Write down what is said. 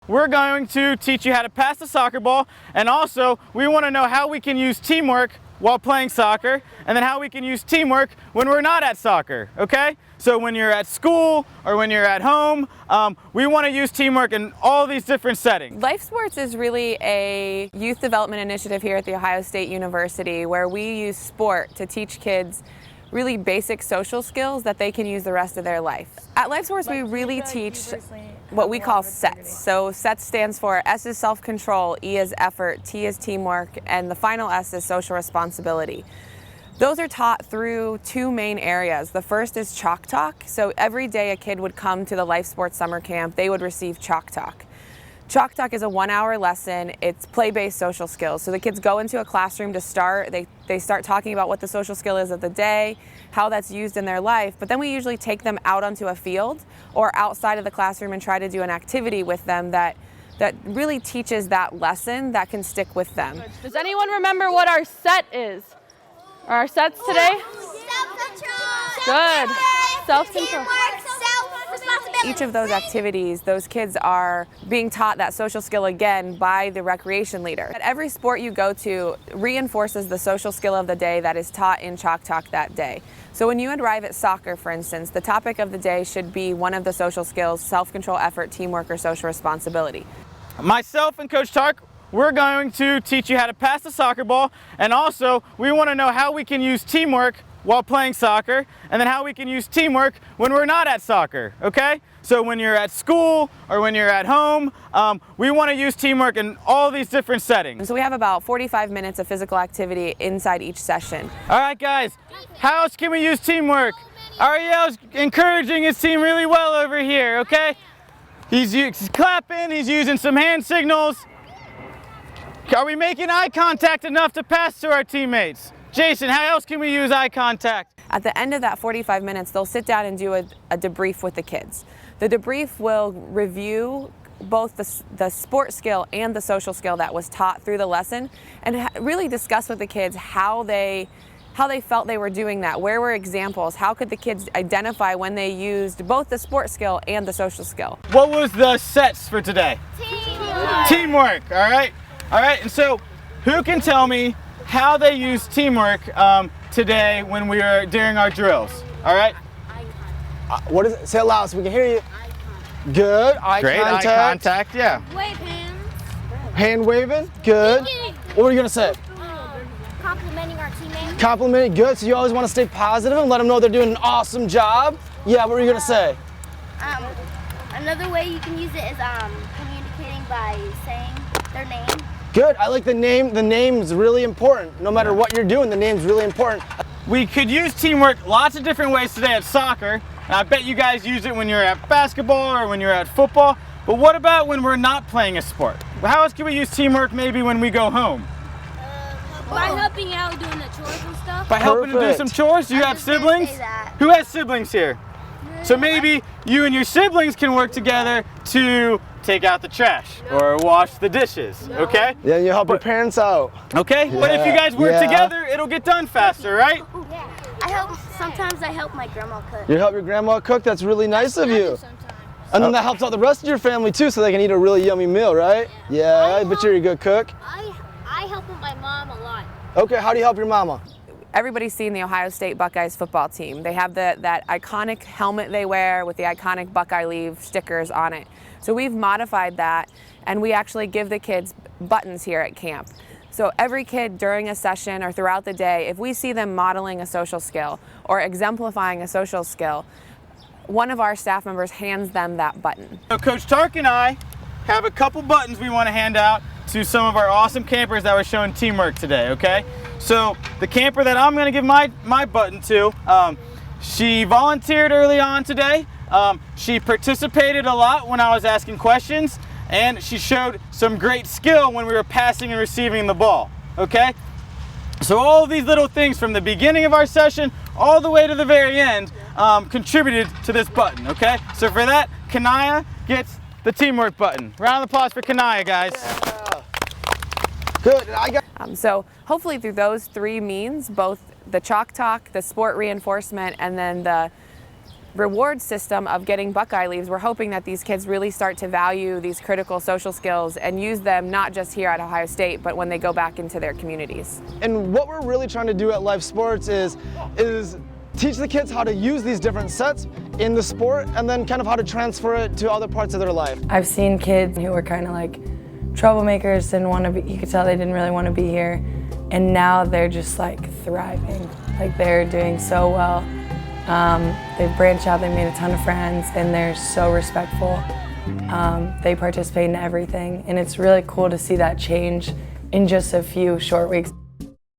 We're going to teach you how to pass the soccer ball, and also we want to know how we can use teamwork while playing soccer, and then how we can use teamwork when we're not at soccer, okay? So when you're at school or when you're at home, we want to use teamwork in all these different settings. LiFEsports is really a youth development initiative here at The Ohio State University where we use sport to teach kids really basic social skills that they can use the rest of their life. At LiFEsports, we really teach what we call SETs. So SETs stands for S is self-control, E is effort, T is teamwork, and the final S is social responsibility. Those are taught through two main areas. The first is Chalk Talk. So every day a kid would come to the LiFEsports summer camp, they would receive Chalk Talk. Chalk Talk is a 1-hour lesson. It's play-based social skills. So the kids go into a classroom to start. They start talking about what the social skill is of the day, how that's used in their life, but then we usually take them out onto a field or outside of the classroom and try to do an activity with them that really teaches that lesson that can stick with them. Does anyone remember what our set is? Are our sets today? Self-control. Good. Self-control. Self-responsibility. Each of those activities, those kids are being taught that social skill again by the recreation leader. At every sport you go to reinforces the social skill of the day that is taught in Chalk Talk that day. So when you arrive at soccer, for instance, the topic of the day should be one of the social skills: self-control, effort, teamwork, or social responsibility. Myself and Coach Tark, we're going to teach you how to pass the soccer ball, and also we want to know how we can use teamwork while playing soccer, and then how we can use teamwork when we're not at soccer, okay? So when you're at school or when you're at home, we want to use teamwork in all these different settings. So we have about 45 minutes of physical activity inside each session. All right, guys, how else can we use teamwork? Ariel's encouraging his team really well over here, okay? He's clapping, he's using some hand signals. Are we making eye contact enough to pass to our teammates? Jason, how else can we use eye contact? At the end of that 45 minutes, they'll sit down and do a debrief with the kids. The debrief will review both the sport skill and the social skill that was taught through the lesson, and really discuss with the kids how they felt they were doing that. Where were examples? How could the kids identify when they used both the sport skill and the social skill? What was the sets for today? Teamwork. Teamwork, all right? All right, and so who can tell me how they used teamwork today when we were during our drills? All right? What is it? Say it loud so we can hear you. Good. Great, contact. eye contact, yeah. Wave hands. Hand waving. Good. What were you going to say? Complimenting our teammates. Complimenting. Good. So you always want to stay positive and let them know they're doing an awesome job. Yeah, what were you going to say? Another way you can use it is communicating by saying their name. Good. I like the name. The name's really important. No matter what you're doing, the name's really important. We could use teamwork lots of different ways today at soccer. And I bet you guys use it when you're at basketball or when you're at football. But what about when we're not playing a sport? How else can we use teamwork maybe when we go home? By helping out doing the chores and stuff. By helping to do Perfect. some chores? Do you have was gonna say siblings? that. Who has siblings here? So maybe you and your siblings can work together to take out the trash or wash the dishes, okay? Yeah, you help your parents out. Okay, but if you guys work Yeah. together, it'll get done faster, right? Yeah. Sometimes I help my grandma cook. You help your grandma cook. That's really nice of you. And then that helps out the rest of your family too, so they can eat a really yummy meal, right? Yeah, I bet you're a good cook. I help with my mom a lot. Okay, how do you help your mama? Everybody's seen the Ohio State Buckeyes football team. They have that iconic helmet they wear with the iconic Buckeye leaf stickers on it. So we've modified that, and we actually give the kids buttons here at camp. So every kid during a session or throughout the day, if we see them modeling a social skill or exemplifying a social skill, one of our staff members hands them that button. So Coach Tark and I have a couple buttons we want to hand out to some of our awesome campers that were showing teamwork today, okay? So the camper that I'm going to give my button to, she volunteered early on today. She participated a lot when I was asking questions, and she showed some great skill when we were passing and receiving the ball, okay? So all of these little things from the beginning of our session all the way to the very end contributed to this button, okay? So for that, Kanaya gets the teamwork button. Round of applause for Kanaya, guys. Good. So hopefully through those three means, both the Chalk Talk, the sport reinforcement, and then the reward system of getting Buckeye leaves, we're hoping that these kids really start to value these critical social skills and use them not just here at Ohio State, but when they go back into their communities. And what we're really trying to do at LiFEsports is teach the kids how to use these different sets in the sport and then kind of how to transfer it to other parts of their life. I've seen kids who were kind of like troublemakers, didn't want to be, you could tell they didn't really want to be here, and now they're just like thriving. Like they're doing so well. They've branched out, they've made a ton of friends, and they're so respectful. They participate in everything, and it's really cool to see that change in just a few short weeks.